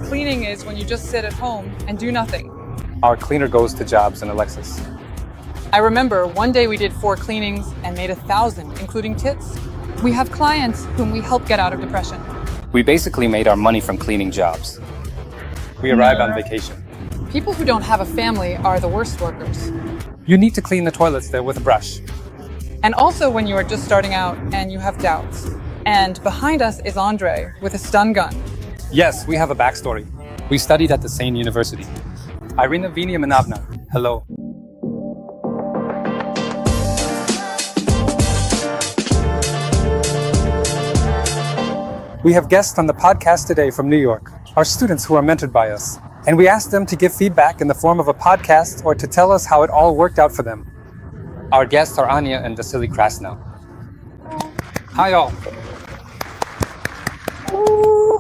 cleaning is when you just sit at home and do nothing. Our cleaner goes to jobs in a Lexus. I remember one day we did 4 cleanings and made 1,000, including tips. We have clients whom we help get out of depression. We basically made our money from cleaning jobs. We arrived on vacation. People who don't have a family are the worst workers. You need to clean the toilets there with a brush. And also when you are just starting out and you have doubts. And behind us is Andrii with a stun gun. Yes, we have a backstory. We studied at the same university. Irina Veniaminovna, hello. We have guests on the podcast today from New York, our students who are mentored by us. And we asked them to give feedback in the form of a podcast or to tell us how it all worked out for them. Our guests are Anya and Vasily Krasnow. Hi all.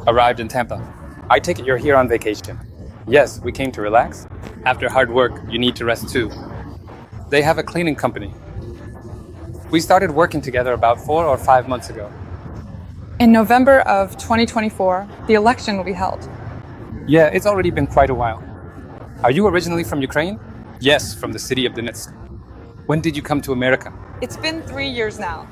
Arrived in Tampa. I take it you're here on vacation. Yes, we came to relax. After hard work, you need to rest too. They have a cleaning company. We started working together about 4 or 5 months ago. In November of 2024, the election will be held. Yeah, it's already been quite a while. Are you originally from Ukraine? Yes, from the city of Donetsk. When did you come to America? It's been 3 years now.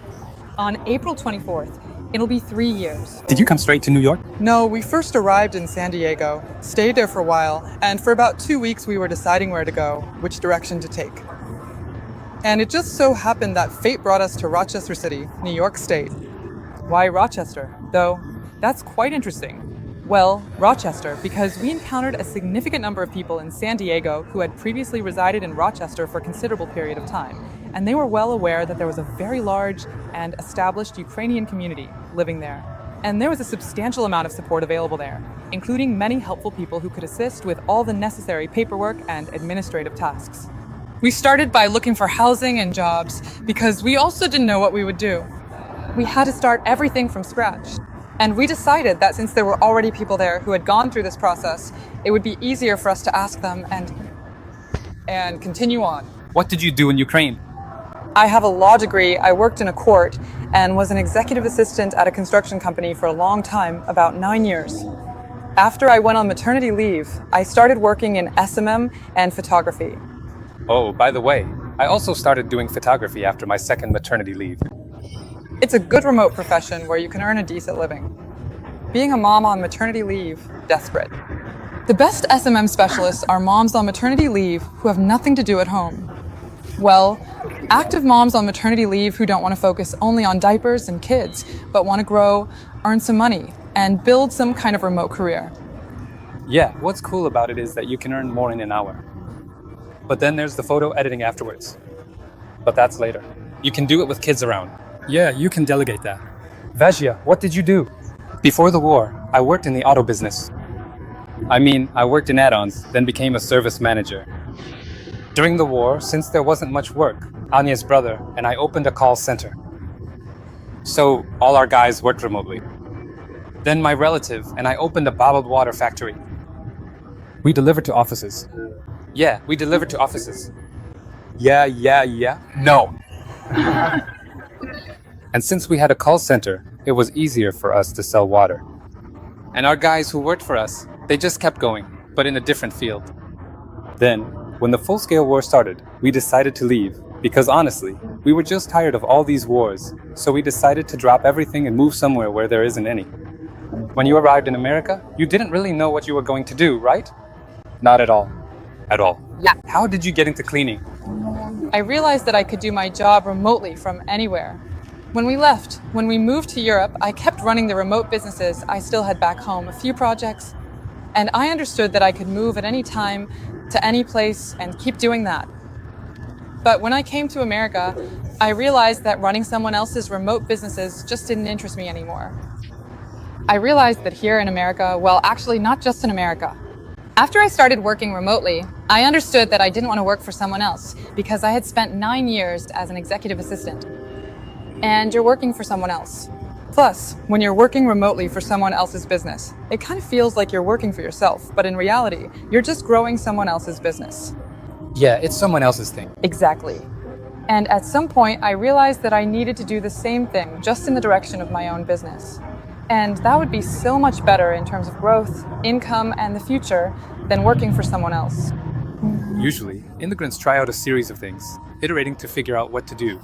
On April 24th, it'll be 3 years. Did you come straight to New York? No, we first arrived in San Diego, stayed there for a while, and for about 2 weeks we were deciding where to go, which direction to take. And it just so happened that fate brought us to Rochester City, New York State. Why Rochester? Though, that's quite interesting. Well, Rochester, because we encountered a significant number of people in San Diego who had previously resided in Rochester for a considerable period of time, and they were well aware that there was a very large and established Ukrainian community living there. And there was a substantial amount of support available there, including many helpful people who could assist with all the necessary paperwork and administrative tasks. We started by looking for housing and jobs because we also didn't know what we would do. We had to start everything from scratch. And we decided that since there were already people there who had gone through this process, it would be easier for us to ask them and continue on. What did you do in Ukraine? I have a law degree, I worked in a court, and was an executive assistant at a construction company for a long time, about 9 years. After I went on maternity leave, I started working in SMM and photography. Oh, by the way, I also started doing photography after my second maternity leave. It's a good remote profession where you can earn a decent living. Being a mom on maternity leave, desperate. The best SMM specialists are moms on maternity leave who have nothing to do at home. Well, active moms on maternity leave who don't want to focus only on diapers and kids, but want to grow, earn some money, and build some kind of remote career. Yeah, what's cool about it is that you can earn more in an hour. But then there's the photo editing afterwards. But that's later. You can do it with kids around. Yeah, you can delegate that. Vazhia, what did you do? Before the war, I worked in the auto business. I worked in add-ons, then became a service manager. During the war, since there wasn't much work, Anya's brother and I opened a call center. So all our guys worked remotely. Then my relative and I opened a bottled water factory. We delivered to offices. Yeah, we delivered to offices. Yeah. No. And since we had a call center, it was easier for us to sell water. And our guys who worked for us, they just kept going, but in a different field. Then, when the full-scale war started, we decided to leave, because honestly, we were just tired of all these wars, so we decided to drop everything and move somewhere where there isn't any. When you arrived in America, you didn't really know what you were going to do, right? Not at all. At all. Yeah. How did you get into cleaning? I realized that I could do my job remotely from anywhere. When we moved to Europe, I kept running the remote businesses I still had back home, a few projects, and I understood that I could move at any time to any place and keep doing that. But when I came to America, I realized that running someone else's remote businesses just didn't interest me anymore. I realized that here in America, well, actually not just in America. After I started working remotely, I understood that I didn't want to work for someone else because I had spent 9 years as an executive assistant. And you're working for someone else. Plus, when you're working remotely for someone else's business, it kind of feels like you're working for yourself, but in reality, you're just growing someone else's business. Yeah, it's someone else's thing. Exactly. And at some point, I realized that I needed to do the same thing, just in the direction of my own business. And that would be so much better in terms of growth, income, and the future than working for someone else. Usually, immigrants try out a series of things, iterating to figure out what to do.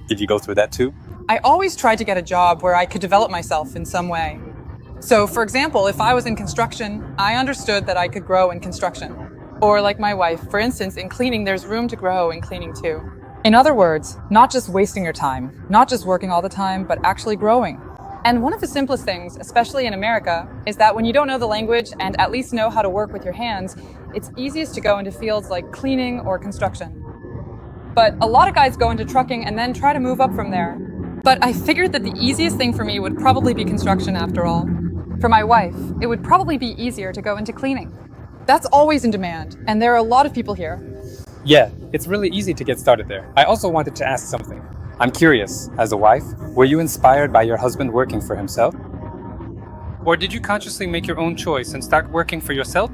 Did you go through that too? I always tried to get a job where I could develop myself in some way. So, for example, if I was in construction, I understood that I could grow in construction. Or like my wife, for instance, in cleaning, there's room to grow in cleaning too. In other words, not just wasting your time, not just working all the time, but actually growing. And one of the simplest things, especially in America, is that when you don't know the language and at least know how to work with your hands, it's easiest to go into fields like cleaning or construction. But a lot of guys go into trucking and then try to move up from there. But I figured that the easiest thing for me would probably be construction after all. For my wife, it would probably be easier to go into cleaning. That's always in demand, and there are a lot of people here. Yeah, it's really easy to get started there. I also wanted to ask something. I'm curious, as a wife, were you inspired by your husband working for himself? Or did you consciously make your own choice and start working for yourself?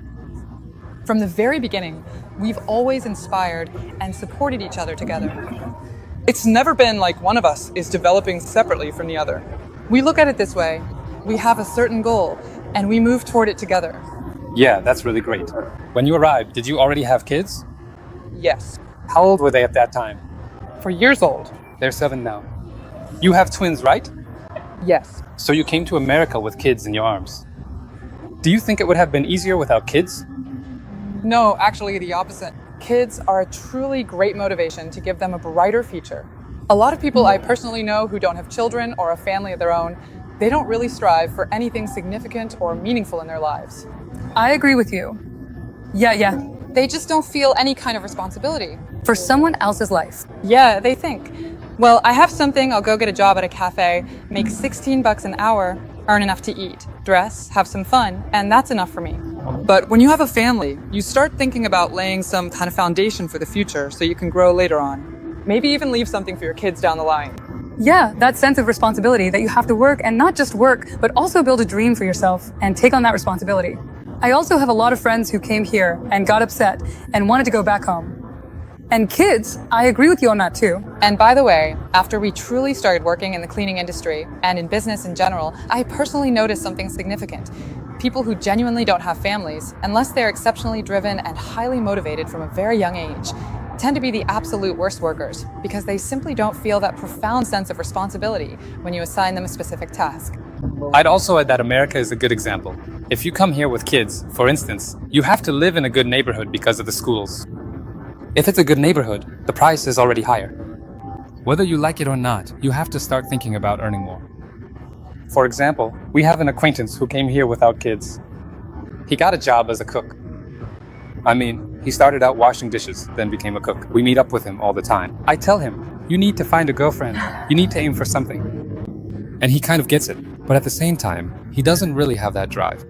From the very beginning, we've always inspired and supported each other together. It's never been like one of us is developing separately from the other. We look at it this way. We have a certain goal, and we move toward it together. Yeah, that's really great. When you arrived, did you already have kids? Yes, How old were they at that time? for years old. They're 7 now. You have twins, right? Yes. So you came to America with kids in your arms. Do you think it would have been easier without kids? No, actually the opposite. Kids are a truly great motivation to give them a brighter future. A lot of people I personally know who don't have children or a family of their own, they don't really strive for anything significant or meaningful in their lives. I agree with you. Yeah. They just don't feel any kind of responsibility. For someone else's life. Yeah, they think, well, I have something, I'll go get a job at a cafe, make $16 an hour, earn enough to eat, dress, have some fun, and that's enough for me. But when you have a family, you start thinking about laying some kind of foundation for the future so you can grow later on. Maybe even leave something for your kids down the line. Yeah, that sense of responsibility that you have to work and not just work, but also build a dream for yourself and take on that responsibility. I also have a lot of friends who came here and got upset and wanted to go back home. And kids, I agree with you on that too. And by the way, after we truly started working in the cleaning industry and in business in general, I personally noticed something significant. People who genuinely don't have families, unless they're exceptionally driven and highly motivated from a very young age, tend to be the absolute worst workers because they simply don't feel that profound sense of responsibility when you assign them a specific task. I'd also add that America is a good example. If you come here with kids, for instance, you have to live in a good neighborhood because of the schools. If it's a good neighborhood, the price is already higher. Whether you like it or not, you have to start thinking about earning more. For example, we have an acquaintance who came here without kids. He got a job as a cook. He started out washing dishes, then became a cook. We meet up with him all the time. I tell him, you need to find a girlfriend. You need to aim for something. And he kind of gets it. But at the same time, he doesn't really have that drive.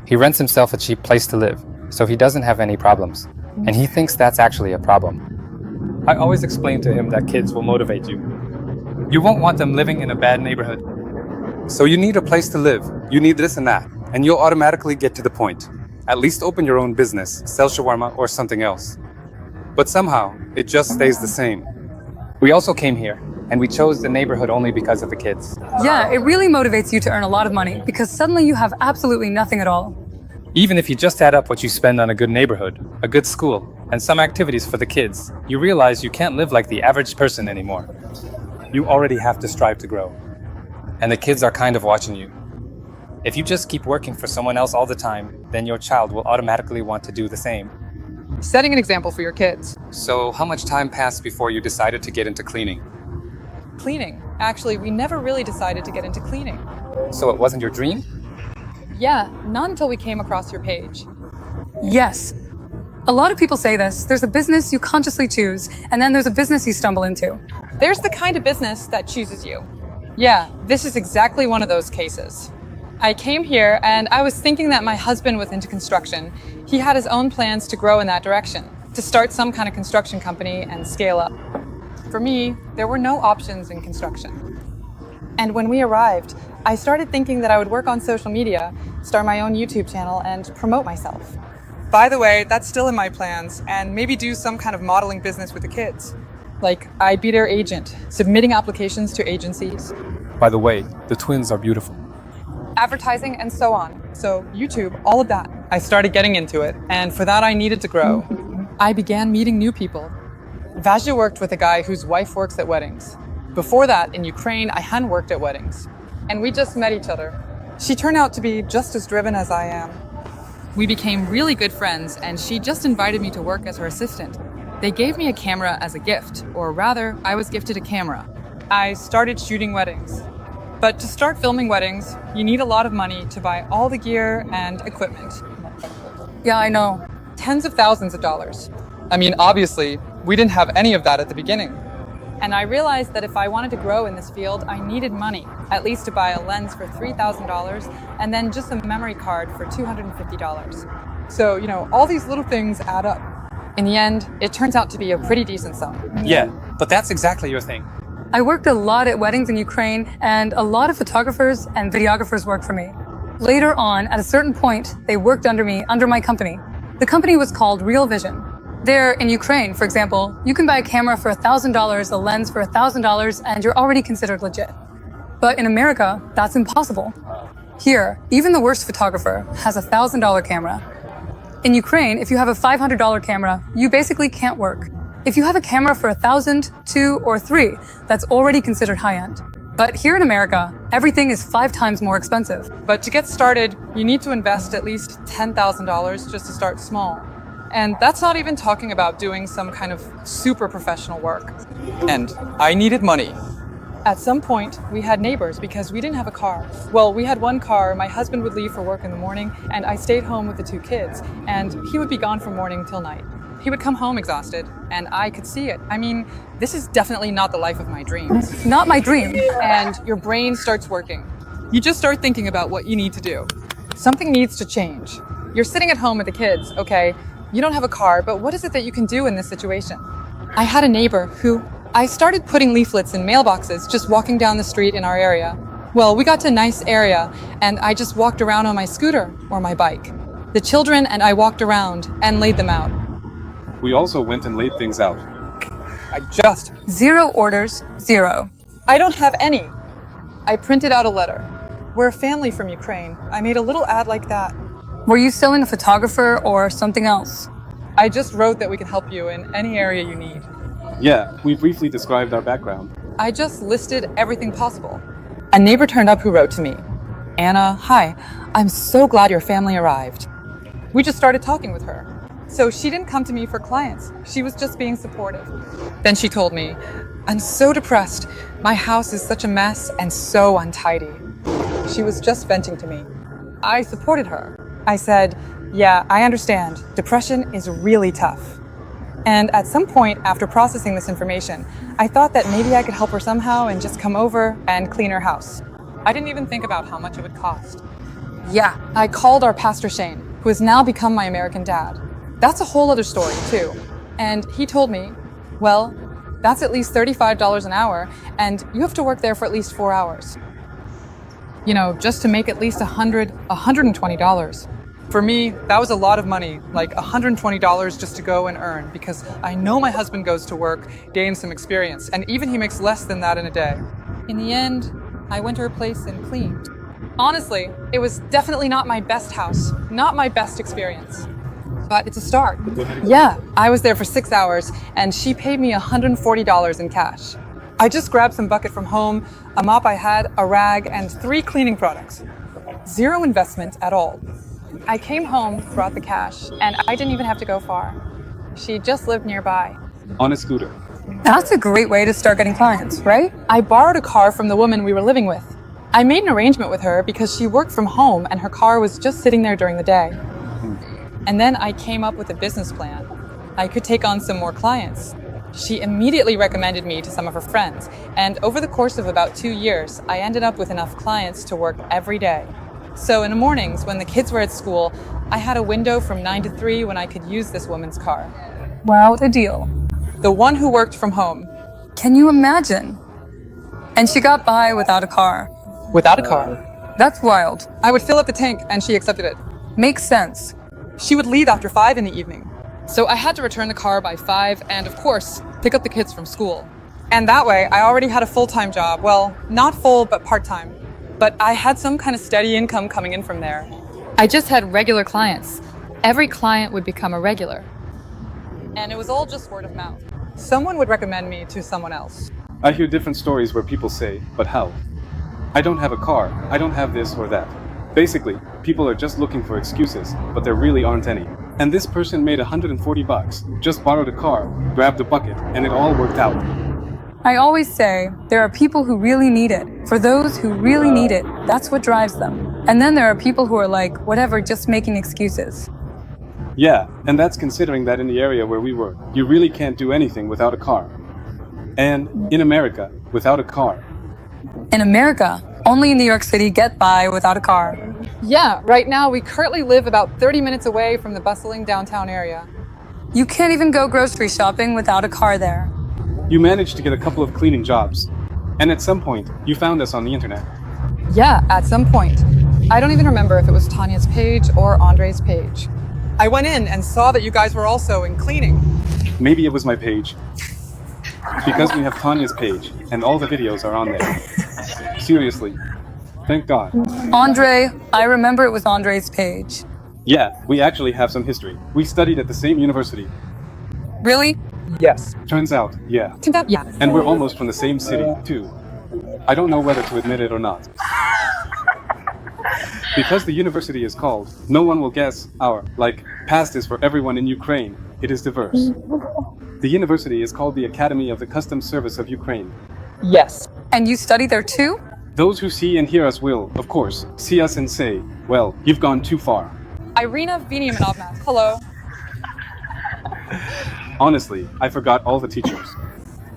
He rents himself a cheap place to live, so he doesn't have any problems. And he thinks that's actually a problem. I always explain to him that kids will motivate you. You won't want them living in a bad neighborhood. So you need a place to live. You need this and that. And you'll automatically get to the point. At least open your own business, sell shawarma or something else. But somehow, it just stays the same. We also came here, and we chose the neighborhood only because of the kids. Yeah, it really motivates you to earn a lot of money because suddenly you have absolutely nothing at all. Even if you just add up what you spend on a good neighborhood, a good school, and some activities for the kids, you realize you can't live like the average person anymore. You already have to strive to grow. And the kids are kind of watching you. If you just keep working for someone else all the time, then your child will automatically want to do the same. Setting an example for your kids. So how much time passed before you decided to get into cleaning? Cleaning. Actually, we never really decided to get into cleaning. So it wasn't your dream? Yeah, not until we came across your page. Yes. A lot of people say this. There's a business you consciously choose, and then there's a business you stumble into. There's the kind of business that chooses you. Yeah, this is exactly one of those cases. I came here and I was thinking that my husband was into construction. He had his own plans to grow in that direction, to start some kind of construction company and scale up. For me, there were no options in construction. And when we arrived, I started thinking that I would work on social media, start my own YouTube channel, and promote myself. By the way, that's still in my plans, and maybe do some kind of modeling business with the kids. Like, I'd be their agent, submitting applications to agencies. By the way, the twins are beautiful. advertising, and so on. So YouTube, all of that. I started getting into it, and for that I needed to grow. I began meeting new people. Vazha worked with a guy whose wife works at weddings. Before that, in Ukraine, I hadn't worked at weddings. And we just met each other. She turned out to be just as driven as I am. We became really good friends, and she just invited me to work as her assistant. They gave me a camera as a gift, or rather, I was gifted a camera. I started shooting weddings. But to start filming weddings, you need a lot of money to buy all the gear and equipment. Yeah, I know. Tens of thousands of dollars. I mean, obviously, we didn't have any of that at the beginning. And I realized that if I wanted to grow in this field, I needed money, at least to buy a lens for $3,000 and then just a memory card for $250. So, all these little things add up. In the end, it turns out to be a pretty decent sum. Yeah, but that's exactly your thing. I worked a lot at weddings in Ukraine, and a lot of photographers and videographers worked for me. Later on, at a certain point, they worked under me, under my company. The company was called Real Vision. There, in Ukraine, for example, you can buy a camera for $1,000, a lens for $1,000, and you're already considered legit. But in America, that's impossible. Here, even the worst photographer has a $1,000 camera. In Ukraine, if you have a $500 camera, you basically can't work. If you have a camera for $1,000, $2,000, or $3,000, that's already considered high-end. But here in America, everything is 5 times more expensive. But to get started, you need to invest at least $10,000 just to start small. And that's not even talking about doing some kind of super professional work. And I needed money. At some point, we had neighbors because we didn't have a car. Well, we had one car. My husband would leave for work in the morning, and I stayed home with the 2 kids, and he would be gone from morning till night. He would come home exhausted, and I could see it. I mean, this is definitely not the life of my dreams. Not my dream. And your brain starts working. You just start thinking about what you need to do. Something needs to change. You're sitting at home with the kids, okay? You don't have a car, but what is it that you can do in this situation? I had a neighbor who I started putting leaflets in mailboxes just walking down the street in our area. Well, we got to a nice area, and I just walked around on my scooter or my bike. The children and I walked around and laid them out. We also went and laid things out. Zero orders, zero. I don't have any. I printed out a letter. We're a family from Ukraine. I made a little ad like that. Were you still a photographer or something else? I just wrote that we can help you in any area you need. Yeah, we briefly described our background. I just listed everything possible. A neighbor turned up who wrote to me. Anna, hi, I'm so glad your family arrived. We just started talking with her. So she didn't come to me for clients. She was just being supportive. Then she told me, I'm so depressed. My house is such a mess and so untidy. She was just venting to me. I supported her. I said, yeah, I understand. Depression is really tough. And at some point after processing this information, I thought that maybe I could help her somehow and just come over and clean her house. I didn't even think about how much it would cost. Yeah, I called our pastor Shane, who has now become my American dad. That's a whole other story too. And he told me, well, that's at least $35 an hour, and you have to work there for at least 4 hours. Just to make at least $120. For me, that was a lot of money, like $120 just to go and earn, because I know my husband goes to work, gains some experience, and even he makes less than that in a day. In the end, I went to her place and cleaned. Honestly, it was definitely not my best house, not my best experience. But it's a start. Yeah, I was there for 6 hours, and she paid me $140 in cash. I just grabbed some bucket from home, a mop I had, a rag, and 3 cleaning products. Zero investment at all. I came home, brought the cash, and I didn't even have to go far. She just lived nearby. On a scooter. That's a great way to start getting clients, right? I borrowed a car from the woman we were living with. I made an arrangement with her because she worked from home and her car was just sitting there during the day. And then I came up with a business plan. I could take on some more clients. She immediately recommended me to some of her friends, and over the course of about 2 years, I ended up with enough clients to work every day. So in the mornings, when the kids were at school, I had a window from 9 to 3 when I could use this woman's car. Wow, what a deal. The one who worked from home. Can you imagine? And she got by without a car. Without a car. That's wild. I would fill up the tank and she accepted it. Makes sense. She would leave after 5 in the evening. So I had to return the car by 5 and, of course, pick up the kids from school. And that way, I already had a full-time job. Well, not full, but part-time. but I had some kind of steady income coming in from there. I just had regular clients. Every client would become a regular. And it was all just word of mouth. Someone would recommend me to someone else. I hear different stories where people say, but how? I don't have a car, I don't have this or that. Basically, people are just looking for excuses, but there really aren't any. And this person made $140, just borrowed a car, grabbed a bucket, and it all worked out. I always say there are people who really need it. For those who really need it, that's what drives them. And then there are people who are like, whatever, just making excuses. Yeah, and that's considering that in the area where we were, you really can't do anything without a car. And in America, without a car. In America, only in New York City get by without a car. Yeah, right now we currently live about 30 minutes away from the bustling downtown area. You can't even go grocery shopping without a car there. You managed to get a couple of cleaning jobs. And at some point, you found us on the internet. Yeah, at some point. I don't even remember if it was Tania's page or Andrei's page. I went in and saw that you guys were also in cleaning. Maybe it was my page. Because we have Tania's page, and all the videos are on there. Seriously. Thank God. Andrei, I remember it was Andrei's page. Yeah, we actually have some history. We studied at the same university. Really? Yes. Turns out, yeah. Yeah. And we're almost from the same city, too. I don't know whether to admit it or not. Because the university is called, no one will guess our, past is for everyone in Ukraine. It is diverse. The university is called the Academy of the Customs Service of Ukraine. Yes. And you study there too? Those who see and hear us will, of course, see us and say, well, you've gone too far. Irina Veniaminovna, hello. Honestly, I forgot all the teachers.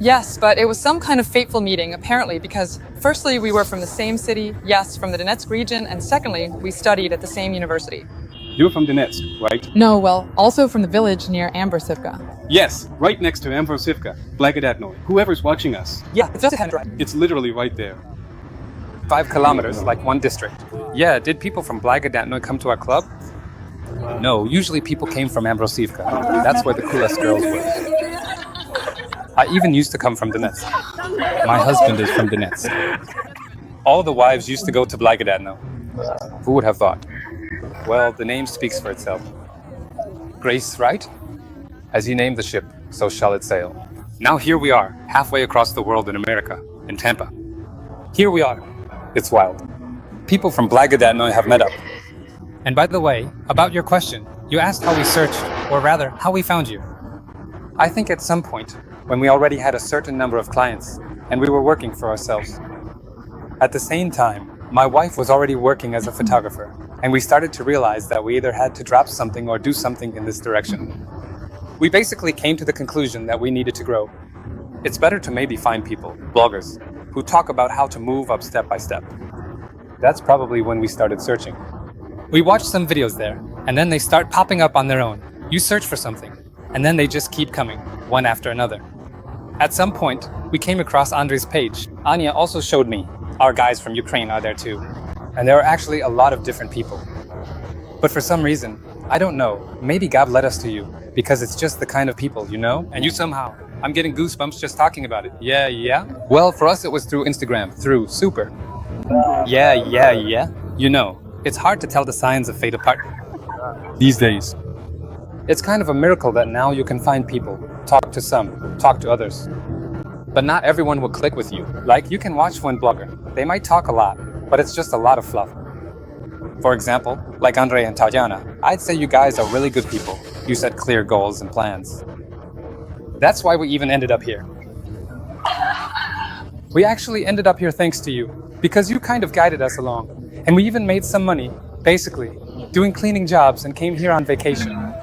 Yes, but it was some kind of fateful meeting, apparently, because firstly, we were from the same city, yes, from the Donetsk region, and secondly, we studied at the same university. You're from Donetsk, right? No, well, also from the village near Ambersivka. Yes, right next to Ambersivka, Blagodatnoy. Whoever's watching us. Yeah, it's just ahead, right? It's literally right there. 5 kilometers, like one district. Yeah, did people from Blagodatnoy come to our club? No, usually people came from Ambrosivka. That's where the coolest girls were. I even used to come from Donetsk. My husband is from Donetsk. All the wives used to go to Blagodatno. Who would have thought? Well, the name speaks for itself. Grace, right? As you name the ship, so shall it sail. Now here we are, halfway across the world in America, in Tampa. Here we are. It's wild. People from Blagodatnoy have met up. And by the way, about your question, you asked how we searched, or rather, how we found you. I think at some point, when we already had a certain number of clients, and we were working for ourselves. At the same time, my wife was already working as a photographer, and we started to realize that we either had to drop something or do something in this direction. We basically came to the conclusion that we needed to grow. It's better to maybe find people, bloggers, who talk about how to move up step by step. That's probably when we started searching. We watched some videos there, and then they start popping up on their own. You search for something, and then they just keep coming, one after another. At some point, we came across Andrei's page. Anya also showed me. Our guys from Ukraine are there too. And there are actually a lot of different people. But for some reason, I don't know, maybe God led us to you, because it's just the kind of people, you know? And you somehow, I'm getting goosebumps just talking about it. Yeah? Well, for us it was through Instagram, through Super. Yeah. You know, it's hard to tell the signs of fate apart these days. It's kind of a miracle that now you can find people, talk to some, talk to others. But not everyone will click with you. Like, you can watch one blogger. They might talk a lot, but it's just a lot of fluff. For example, like Andrei and Tania, I'd say you guys are really good people. You set clear goals and plans. That's why we even ended up here. We actually ended up here thanks to you, because you kind of guided us along. And we even made some money, basically, doing cleaning jobs and came here on vacation.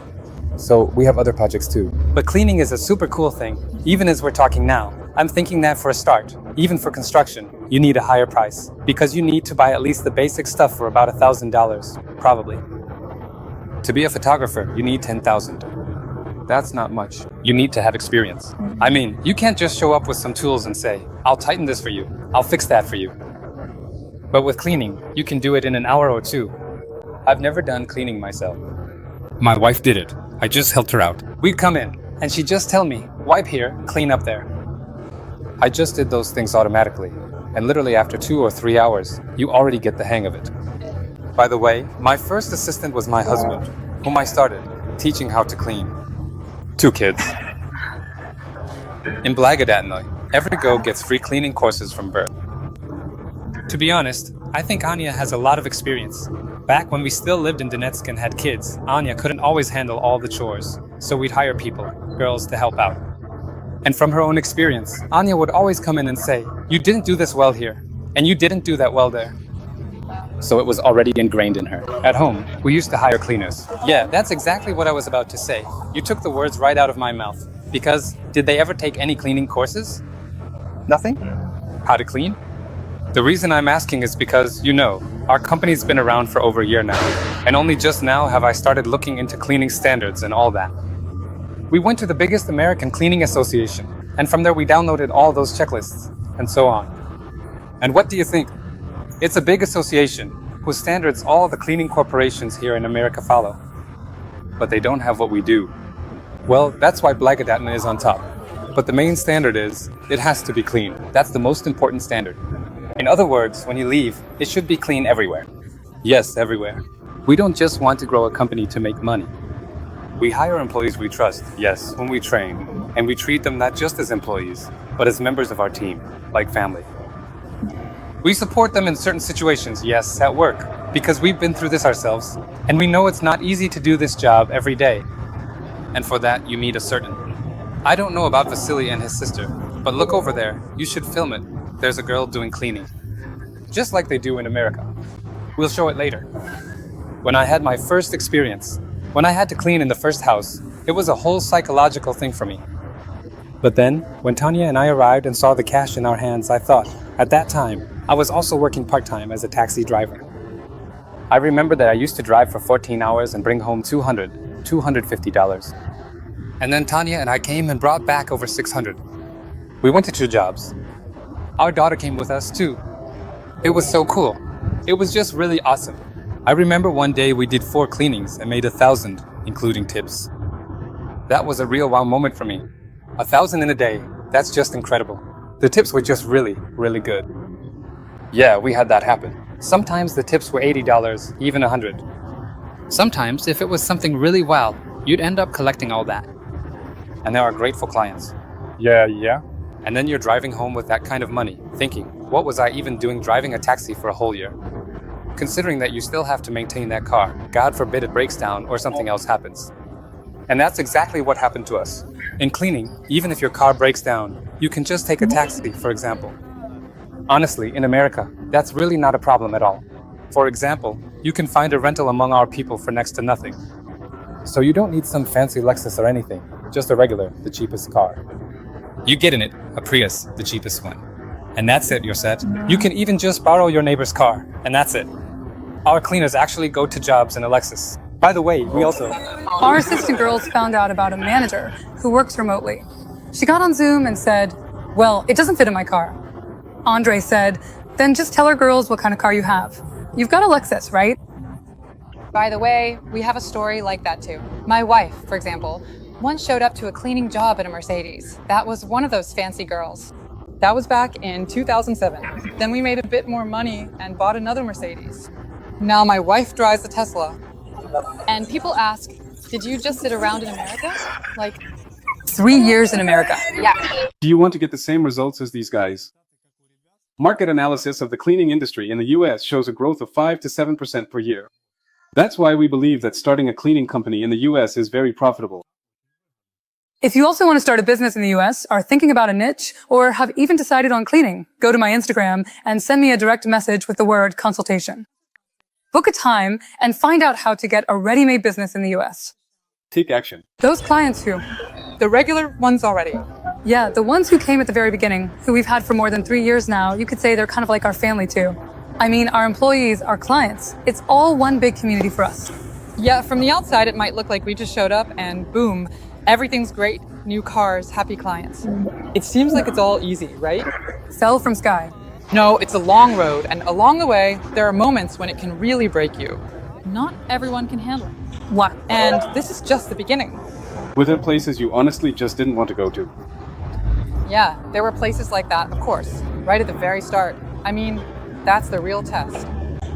So we have other projects too. But cleaning is a super cool thing, even as we're talking now. I'm thinking that for a start, even for construction, you need a higher price, because you need to buy at least the basic stuff for about $1,000, probably. To be a photographer, you need $10,000. That's not much. You need to have experience. I mean, you can't just show up with some tools and say, I'll tighten this for you, I'll fix that for you. But with cleaning, you can do it in an hour or two. I've never done cleaning myself. My wife did it. I just helped her out. We'd come in, and she'd just tell me, wipe here, clean up there. I just did those things automatically. And literally after 2 or 3 hours, you already get the hang of it. By the way, my first assistant was my husband, whom I started teaching how to clean. 2 kids. In Blagodatnoy, every girl gets free cleaning courses from birth. To be honest, I think Anya has a lot of experience. Back when we still lived in Donetsk and had kids, Anya couldn't always handle all the chores, so we'd hire people, girls, to help out. And from her own experience, Anya would always come in and say, "You didn't do this well here, and you didn't do that well there." So it was already ingrained in her. At home, we used to hire cleaners. Yeah, that's exactly what I was about to say. You took the words right out of my mouth. Because, did they ever take any cleaning courses? Nothing? How to clean? The reason I'm asking is because, our company's been around for over a year now, and only just now have I started looking into cleaning standards and all that. We went to the biggest American cleaning association, and from there we downloaded all those checklists, and so on. And what do you think? It's a big association, whose standards all the cleaning corporations here in America follow. But they don't have what we do. Well, that's why Blagodatna is on top. But the main standard is, it has to be clean. That's the most important standard. In other words, when you leave, it should be clean everywhere. Yes, everywhere. We don't just want to grow a company to make money. We hire employees we trust, yes, whom we train, and we treat them not just as employees, but as members of our team, like family. We support them in certain situations, yes, at work, because we've been through this ourselves, and we know it's not easy to do this job every day. And for that, you meet a certain. I don't know about Vasily and his sister, but look over there, you should film it. There's a girl doing cleaning. Just like they do in America. We'll show it later. When I had my first experience, when I had to clean in the first house, it was a whole psychological thing for me. But then, when Tania and I arrived and saw the cash in our hands, I thought, at that time, I was also working part-time as a taxi driver. I remember that I used to drive for 14 hours and bring home $250. And then Tania and I came and brought back over 600. We went to 2 jobs. Our daughter came with us too. It was so cool. It was just really awesome. I remember one day we did 4 cleanings and made 1,000, including tips. That was a real wow moment for me. 1,000 in a day, that's just incredible. The tips were just really, really good. Yeah, we had that happen. Sometimes the tips were $80, even 100. Sometimes, if it was something really wow, you'd end up collecting all that. And there are grateful clients. Yeah. And then you're driving home with that kind of money, thinking, what was I even doing driving a taxi for a whole year? Considering that you still have to maintain that car, God forbid it breaks down or something else happens. And that's exactly what happened to us. In cleaning, even if your car breaks down, you can just take a taxi, for example. Honestly, in America, that's really not a problem at all. For example, you can find a rental among our people for next to nothing. So you don't need some fancy Lexus or anything, just a regular, the cheapest car. You get in it, a Prius, the cheapest one. And that's it, you're set. You can even just borrow your neighbor's car, and that's it. Our cleaners actually go to jobs in a Lexus. By the way, we also... Our assistant girls found out about a manager who works remotely. She got on Zoom and said, well, it doesn't fit in my car. Andrii said, then just tell our girls what kind of car you have. You've got a Lexus, right? By the way, we have a story like that too. My wife, for example, once showed up to a cleaning job in a Mercedes. That was one of those fancy girls. That was back in 2007. Then we made a bit more money and bought another Mercedes. Now my wife drives a Tesla. And people ask, did you just sit around in America? 3 years in America. Yeah. Do you want to get the same results as these guys? Market analysis of the cleaning industry in the US shows a growth of 5 to 7% per year. That's why we believe that starting a cleaning company in the US is very profitable. If you also want to start a business in the US, are thinking about a niche, or have even decided on cleaning, go to my Instagram and send me a direct message with the word consultation. Book a time and find out how to get a ready-made business in the US. Take action. Those clients who... The regular ones already. Yeah, the ones who came at the very beginning, who we've had for more than 3 years now, you could say they're kind of like our family too. I mean, our employees, our clients. It's all one big community for us. Yeah, from the outside it might look like we just showed up and boom, everything's great, new cars, happy clients. It seems like it's all easy, right? Fell from sky. No, it's a long road, and along the way, there are moments when it can really break you. Not everyone can handle it. What? And this is just the beginning. Were there places you honestly just didn't want to go to? Yeah, there were places like that, of course, right at the very start. I mean, that's the real test.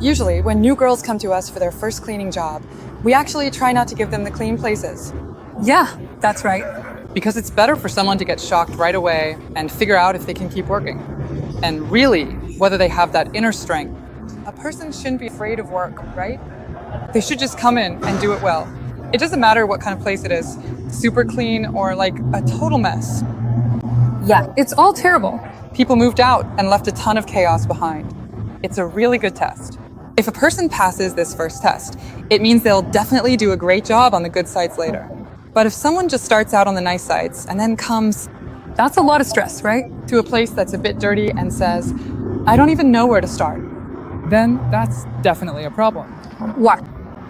Usually, when new girls come to us for their first cleaning job, we actually try not to give them the clean places. Yeah, that's right. Because it's better for someone to get shocked right away and figure out if they can keep working. And really, whether they have that inner strength. A person shouldn't be afraid of work, right? They should just come in and do it well. It doesn't matter what kind of place it is, super clean or like a total mess. Yeah, it's all terrible. People moved out and left a ton of chaos behind. It's a really good test. If a person passes this first test, it means they'll definitely do a great job on the good sites later. But if someone just starts out on the nice sites and then comes That's a lot of stress, right? to a place that's a bit dirty and says, I don't even know where to start, then that's definitely a problem. What?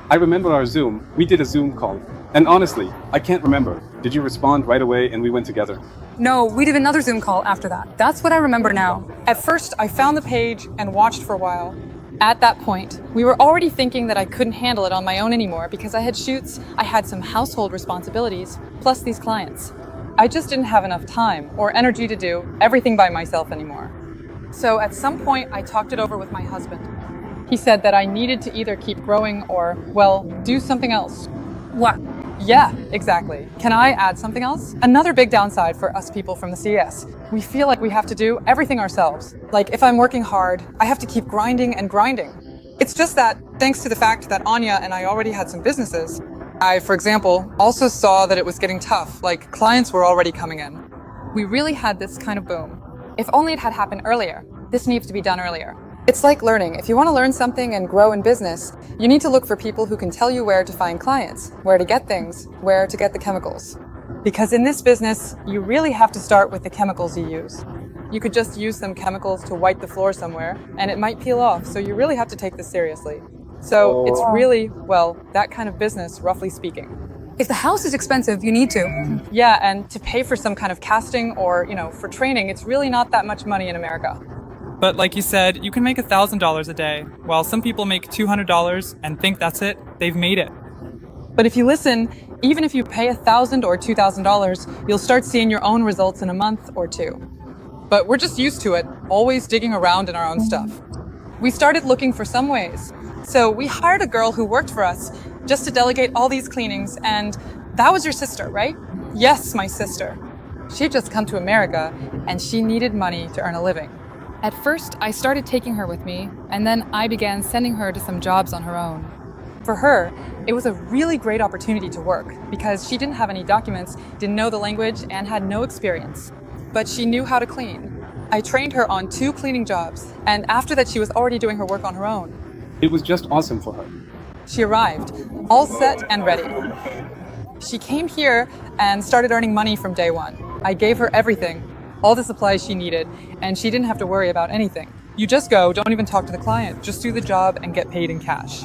I remember our Zoom. We did a Zoom call. And honestly, I can't remember. Did you respond right away and we went together? No, we did another Zoom call after that. That's what I remember now. At first, I found the page and watched for a while. At that point, we were already thinking that I couldn't handle it on my own anymore because I had shoots, I had some household responsibilities, plus these clients. I just didn't have enough time or energy to do everything by myself anymore. So at some point, I talked it over with my husband. He said that I needed to either keep growing or, well, do something else. What? Yeah, exactly. Can I add something else? Another big downside for us people from the CS. We feel like we have to do everything ourselves. Like if I'm working hard, I have to keep grinding and grinding. It's just that, thanks to the fact that Anya and I already had some businesses, I, for example, also saw that it was getting tough, like clients were already coming in. We really had this kind of boom. If only it had happened earlier. This needs to be done earlier. It's like learning. If you want to learn something and grow in business, you need to look for people who can tell you where to find clients, where to get things, where to get the chemicals. Because in this business, you really have to start with the chemicals you use. You could just use some chemicals to wipe the floor somewhere, and it might peel off, so you really have to take this seriously. So it's really, well, that kind of business, roughly speaking. If the house is expensive, you need to. Yeah, and to pay for some kind of casting or, for training, it's really not that much money in America. But like you said, you can make $1,000 a day, while some people make $200 and think that's it, they've made it. But if you listen, even if you pay $1,000 or $2,000, you'll start seeing your own results in a month or two. But we're just used to it, always digging around in our own stuff. We started looking for some ways. So we hired a girl who worked for us just to delegate all these cleanings, and that was your sister, right? Yes, my sister. She'd just come to America, and she needed money to earn a living. At first, I started taking her with me, and then I began sending her to some jobs on her own. For her, it was a really great opportunity to work because she didn't have any documents, didn't know the language, and had no experience. But she knew how to clean. I trained her on 2 cleaning jobs, and after that she was already doing her work on her own. It was just awesome for her. She arrived, all set and ready. She came here and started earning money from day one. I gave her everything, all the supplies she needed, and she didn't have to worry about anything. You just go, don't even talk to the client, just do the job and get paid in cash.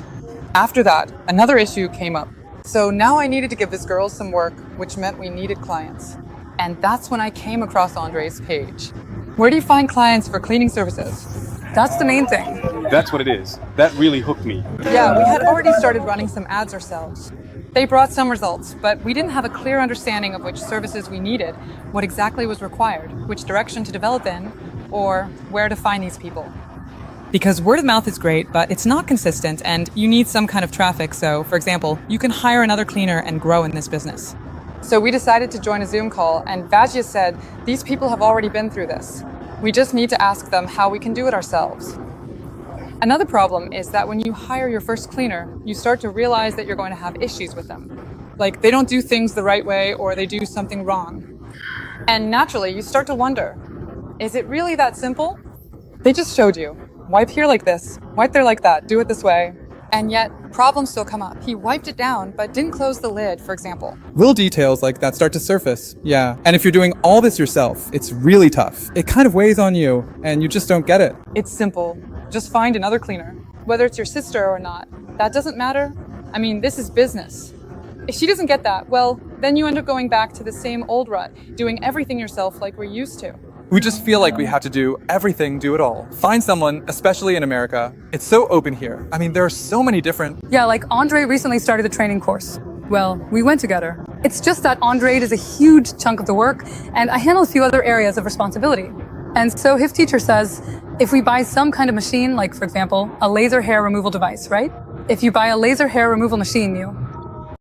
After that, another issue came up. So now I needed to give this girl some work, which meant we needed clients. And that's when I came across Andrei's page. Where do you find clients for cleaning services? That's the main thing. That's what it is. That really hooked me. Yeah, we had already started running some ads ourselves. They brought some results, but we didn't have a clear understanding of which services we needed, what exactly was required, which direction to develop in, or where to find these people. Because word of mouth is great, but it's not consistent and you need some kind of traffic. So, for example, you can hire another cleaner and grow in this business. So we decided to join a Zoom call, and Vajia said, these people have already been through this. We just need to ask them how we can do it ourselves. Another problem is that when you hire your first cleaner, you start to realize that you're going to have issues with them. Like they don't do things the right way or they do something wrong. And naturally, you start to wonder, is it really that simple? They just showed you. Wipe here like this, wipe there like that, do it this way. And yet, problems still come up. He wiped it down, but didn't close the lid, for example. Little details like that start to surface, yeah. And if you're doing all this yourself, it's really tough. It kind of weighs on you, and you just don't get it. It's simple. Just find another cleaner. Whether it's your sister or not, that doesn't matter. I mean, this is business. If she doesn't get that, well, then you end up going back to the same old rut, doing everything yourself like we're used to. We just feel like we have to do everything, do it all. Find someone, especially in America. It's so open here. I mean, there are so many different... Yeah, like Andrei recently started the training course. Well, we went together. It's just that Andrei does a huge chunk of the work, and I handle a few other areas of responsibility. And so his teacher says, If we buy some kind of machine, like for example, a laser hair removal device, right? If you buy a laser hair removal machine,